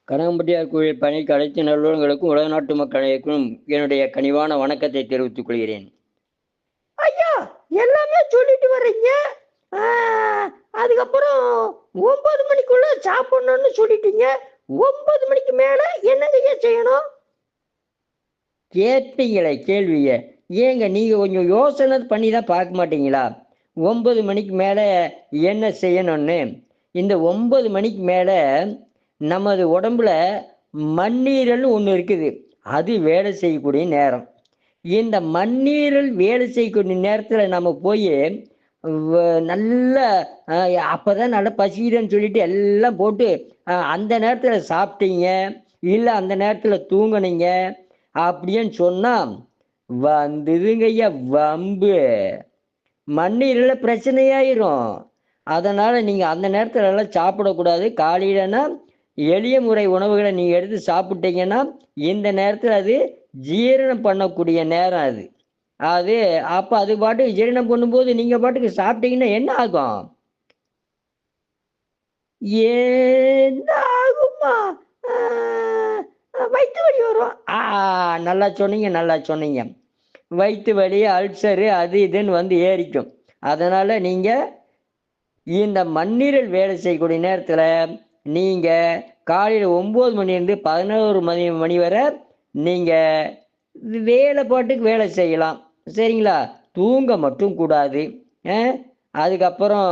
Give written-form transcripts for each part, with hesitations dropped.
கனகம்பட்டியார் கோயில் பணிக்கு அனைத்து நல்லுறங்களுக்கும் உலக நாட்டு மக்களுக்கும் என்னுடைய கனிவான வணக்கத்தை தெரிவித்துக் கொள்கிறேன். ஐயா, எல்லாமே சொல்லிட்டு வர்றீங்க. அதுக்கப்புறம் 9 மணிக்குள்ள சாப்பிடணும்னு சொல்லிட்டீங்க. 9 மணிக்கு மேல என்னங்க செய்யணும்? கேட்டீங்களே கேள்விய, ஏங்க நீங்க கொஞ்சம் யோசனை பண்ணி தான் பார்க்க மாட்டீங்களா? 9 மணிக்கு மேல என்ன செய்யணும்னு. இந்த 9 மணிக்கு மேல நமது உடம்புல மண்ணீரல் ஒன்று இருக்குது, அது வேலை செய்யக்கூடிய நேரம். இந்த மண்ணீரல் வேலை செய்யக்கூடிய நேரத்தில் நம்ம போய் நல்ல அப்போதான் நல்லா பசிக்குதுன்னு சொல்லிட்டு எல்லாம் போட்டு அந்த நேரத்தில் சாப்பிட்டீங்க, இல்லை அந்த நேரத்தில் தூங்குனீங்க அப்படின்னு சொன்னால் வந்ததுங்க ஐயா வம்பு. மண்ணீரலில் பிரச்சனையாயிரும். அதனால் நீங்கள் அந்த நேரத்தில் எல்லாம் சாப்பிடக்கூடாது. காலையிலனா எளிய முறை உணவுகளை நீங்கள் எடுத்து சாப்பிட்டீங்கன்னா இந்த நேரத்தில் அது ஜீரணம் பண்ணக்கூடிய நேரம் அது. அது அப்போ அது பாட்டுக்கு ஜீரணம் பண்ணும்போது நீங்கள் பாட்டுக்கு சாப்பிட்டீங்கன்னா என்ன ஆகும்? என்ன ஆகுமா? வயிற்று வலி வரும். நல்லா சொன்னீங்க, நல்லா சொன்னீங்க. வயிற்று வலி, அல்சரு, அது இதுன்னு வந்து ஏறிக்கும். அதனால் நீங்கள் இந்த மண்ணீரல் வேலை செய்யக்கூடிய நேரத்தில் நீங்கள் காலையில் 9 மணிலேருந்து 11 மணி வரை நீங்கள் வேலை பாட்டுக்கு வேலை செய்யலாம், சரிங்களா? தூங்க மட்டும் கூடாது. அதுக்கப்புறம்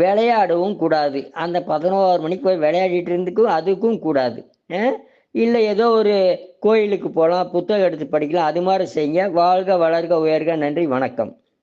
விளையாடவும் கூடாது. அந்த 11 மணிக்கு போய் விளையாடிட்டு இருந்துக்கும் அதுக்கும் கூடாது. இல்லை ஏதோ ஒரு கோயிலுக்கு போகலாம், புத்தகம் எடுத்து படிக்கலாம், அது மாதிரி செய்யுங்க. வாழ்க வளர்க உயர்க. நன்றி, வணக்கம்.